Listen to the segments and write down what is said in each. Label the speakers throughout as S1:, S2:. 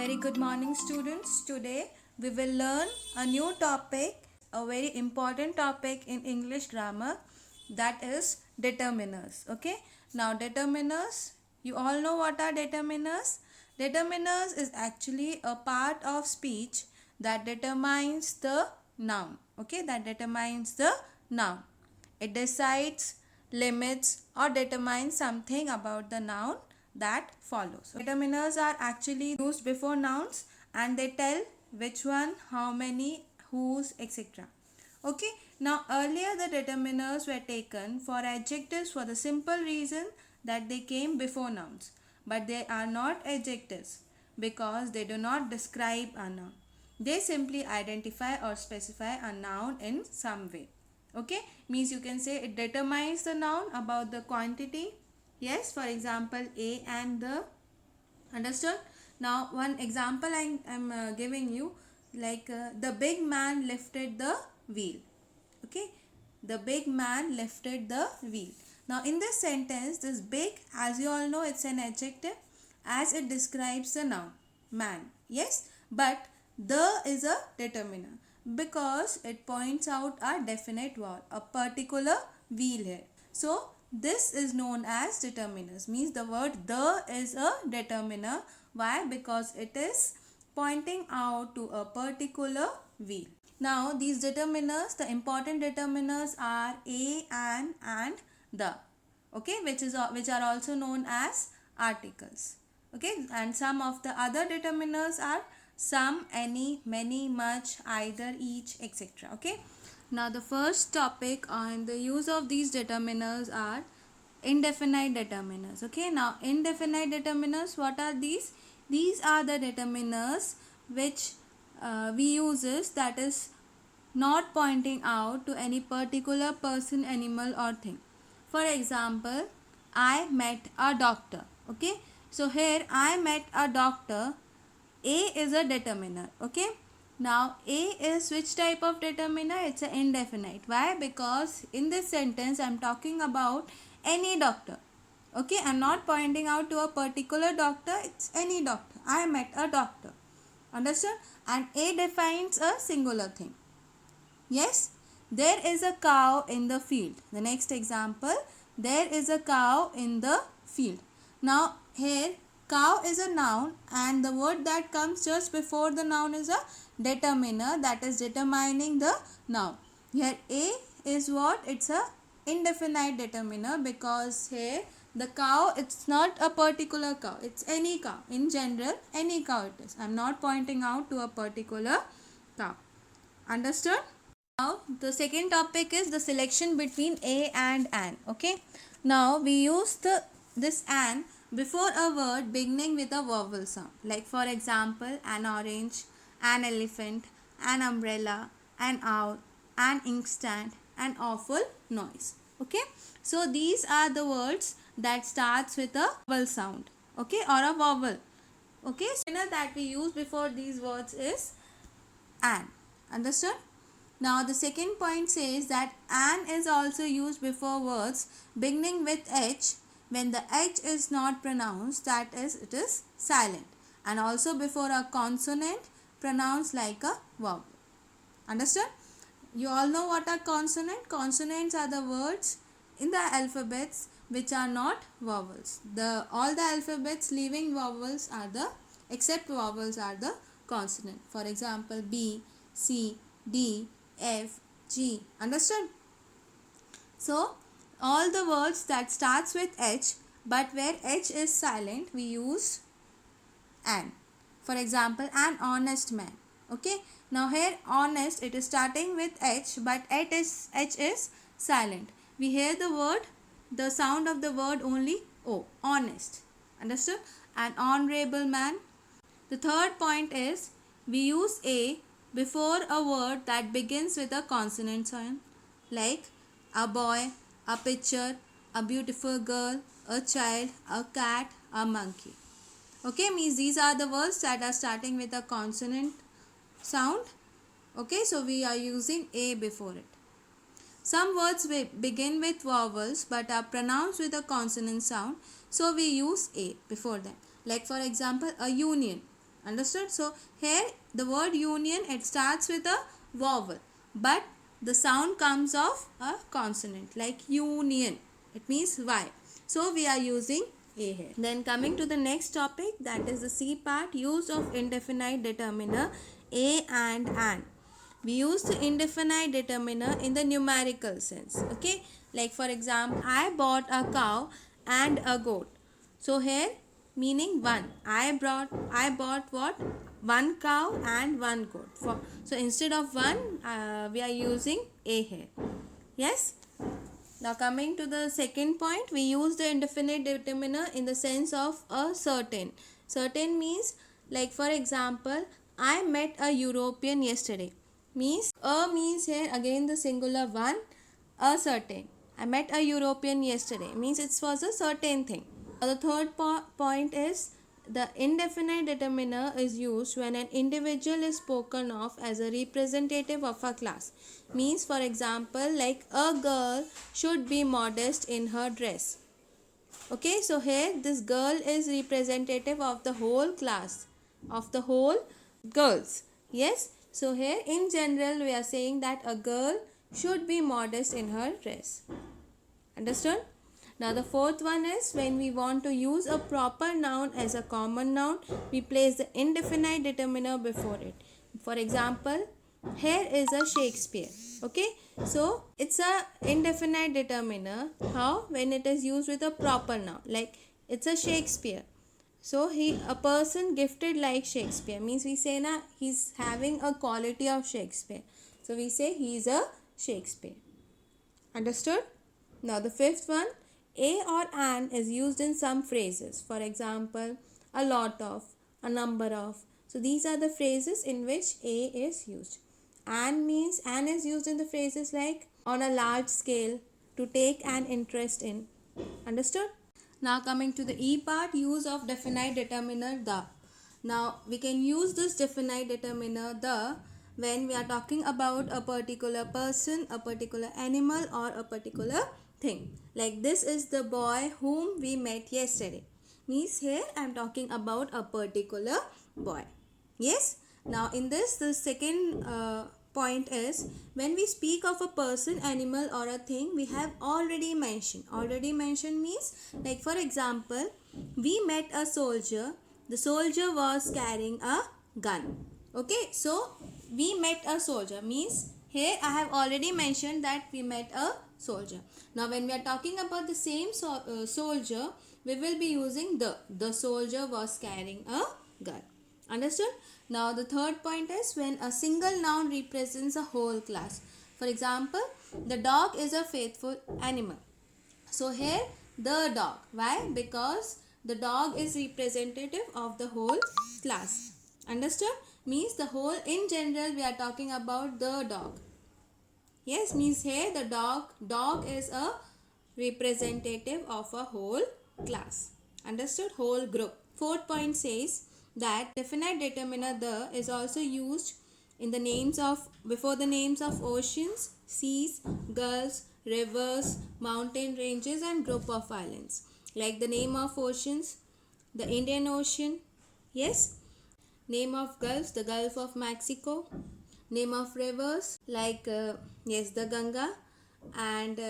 S1: Very good morning, students. Today we will learn a new topic, a very important topic in English grammar, that is determiners. Okay, now determiners, you all know what are determiners. Determiners is actually a part of speech that determines the noun. Okay, that determines the noun. It decides, limits, or determines something about the noun that follows. Determiners are actually used before nouns and they tell which one, how many, whose, etc. Okay, now earlier the determiners were taken for adjectives for the simple reason that they came before nouns, but they are not adjectives because they do not describe a noun. They simply identify or specify a noun in some way. Okay, means you can say it determines the noun about the quantity. Yes, for example, a and the. Understood? Now one example I am giving you, like the big man lifted the wheel. Okay, the big man lifted the wheel. Now in this sentence, this big, as you all know, it's an adjective as it describes the noun man. Yes, but the is a determiner because it points out a definite word, a particular wheel here. So this is known as determiners, means the word the is a determiner. Why? Because it is pointing out to a particular wheel. Now these determiners, the important determiners are a, an, and the. Okay, which are also known as articles. Okay, and some of the other determiners are some, any, many, much, either, each, etc. Okay, now the first topic on the use of these determiners are indefinite determiners. Okay, now indefinite determiners, what are these? These are the determiners which we uses, that is not pointing out to any particular person, animal or thing. For example, I met a doctor. Okay, so here I met a doctor. A is a determiner. Okay, now A is which type of determiner? It's an indefinite. Why? Because in this sentence I'm talking about any doctor. Okay, I'm not pointing out to a particular doctor, it's any doctor. I met a doctor. Understood? And A defines a singular thing. Yes, there is a cow in the field. The next example, there is a cow in the field. Now here cow is a noun and the word that comes just before the noun is a determiner, that is determining the noun. Here A is what? It's a indefinite determiner because here the cow, it's not a particular cow, it's any cow. In general, any cow it is. I'm not pointing out to a particular cow. Understood? Now the second topic is the selection between a and an. Okay, now we use this an before a word beginning with a vowel sound, like for example an orange, an elephant, an umbrella, an owl, an inkstand, an awful noise. Okay, so these are the words that starts with a vowel sound, okay, or a vowel. Okay, so that we use before these words is an. Understood? Now the second point says that an is also used before words beginning with H when the H is not pronounced, that is, it is silent, and also before a consonant pronounced like a vowel. Understood? You all know what are consonant? Consonants are the words in the alphabets which are not vowels. All the alphabets leaving vowels are the, except vowels, are the consonant. For example, B, C, D, F, G. Understood? So all the words that starts with H but where H is silent, we use an. For example, an honest man. Okay, now here honest, it is starting with H but H is silent. We hear the word, the sound of the word only O, honest. Understood? An honorable man. The third point is we use a before a word that begins with a consonant sound, like a boy, a picture, a beautiful girl, a child, a cat, a monkey. Okay, means these are the words that are starting with a consonant sound. Okay, so we are using a before it. Some words begin with vowels but are pronounced with a consonant sound, so we use a before them. Like for example, a union. Understood? So here the word union, it starts with a vowel, but the sound comes of a consonant like union. It means Y. So we are using A here. Then coming to the next topic, that is the C part, use of indefinite determiner a and an. We use the indefinite determiner in the numerical sense. Okay, like for example, I bought a cow and a goat. So here meaning one. I bought what? One cow and one goat. So instead of one, we are using a here. Yes. Now coming to the second point, we use the indefinite determiner in the sense of a certain. Certain means, like for example, I met a European yesterday. Means a means here again the singular one, a certain. I met a European yesterday means it was a certain thing. The third point is the indefinite determiner is used when an individual is spoken of as a representative of a class. Means for example, like a girl should be modest in her dress. Okay, so here this girl is representative of the whole class, of the whole girls. Yes, so here in general we are saying that a girl should be modest in her dress. Understood? Now the fourth one is when we want to use a proper noun as a common noun, we place the indefinite determiner before it. For example, here is a Shakespeare. Okay, so it's a indefinite determiner. How? When it is used with a proper noun, like it's a Shakespeare. So a person gifted like Shakespeare means we say na he's having a quality of Shakespeare. So we say he's a Shakespeare. Understood? Now the fifth one, a or an is used in some phrases. For example, a lot of, a number of. So these are the phrases in which a is used. An means an is used in the phrases like on a large scale, to take an interest in. Understood? Now coming to the E part, use of definite determiner the. Now we can use this definite determiner the when we are talking about a particular person, a particular animal or a particular thing. Like this is the boy whom we met yesterday. Means here I am talking about a particular boy. Yes. Now in this, the second point is when we speak of a person, animal or a thing, we have already mentioned. Already mentioned means like for example, we met a soldier. The soldier was carrying a gun. Okay, so we met a soldier means here I have already mentioned that we met a soldier. Now when we are talking about the same soldier, we will be using the soldier was carrying a gun. Understood? Now the third point is when a single noun represents a whole class. For example, the dog is a faithful animal. So here the dog. Why? Because the dog is representative of the whole class. Understood? Means the whole, in general we are talking about the dog. Yes, means here the dog is a representative of a whole class. Understood? Whole group. Fourth point says that definite determiner the is also used in the names of, before the names of oceans, seas, gulfs, rivers, mountain ranges and group of islands. Like the name of oceans, the Indian Ocean. Yes. Name of gulfs, the Gulf of Mexico. Name of rivers like yes, the Ganga. And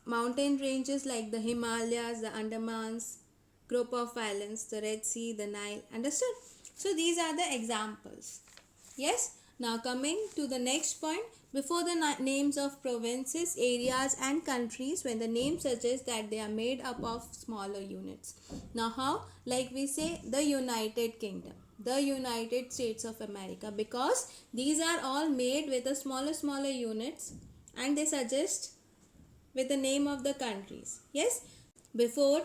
S1: mountain ranges like the Himalayas, the Andamans. Group of islands, the Red Sea, the Nile. Understood? So these are the examples. Yes. Now coming to the next point, before the names of provinces, areas and countries, when the name suggests that they are made up of smaller units. Now how? Like we say the United Kingdom, the United States of America, because these are all made with the smaller units and they suggest with the name of the countries. Yes. Before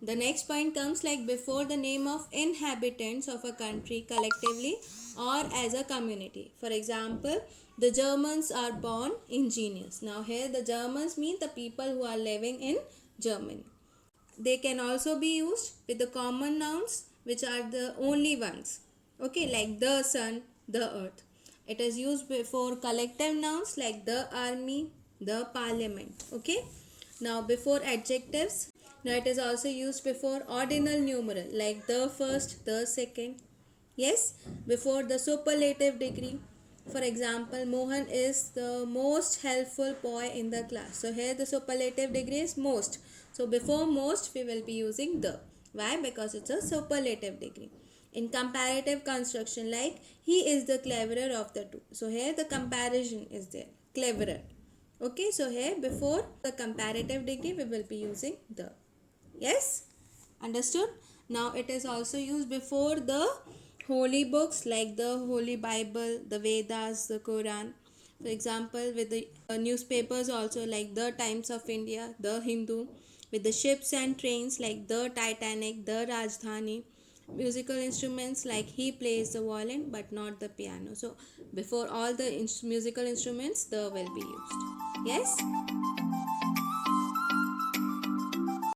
S1: the next point comes like before the name of inhabitants of a country collectively or as a community. For example, the Germans are born ingenious. Now here the Germans mean the people who are living in Germany. They can also be used with the common nouns which are the only ones. Okay, like the sun, the earth. It is used before collective nouns like the army, the parliament. Okay. Now before adjectives, now it is also used before ordinal numeral like the first, the second. Yes, before the superlative degree. For example, Mohan is the most helpful boy in the class. So here the superlative degree is most. So before most we will be using the. Why? Because it's a superlative degree. In comparative construction, like he is the cleverer of the two. So here the comparison is there. Cleverer. Okay, so here before the comparative degree we will be using the. Yes? Understood? Now it is also used before the holy books like the Holy Bible, the Vedas, the Quran. For example, with the newspapers also like the Times of India, the Hindu, with the ships and trains like the Titanic, the Rajdhani, musical instruments like he plays the violin but not the piano. So before all the musical instruments, the will be used. Yes?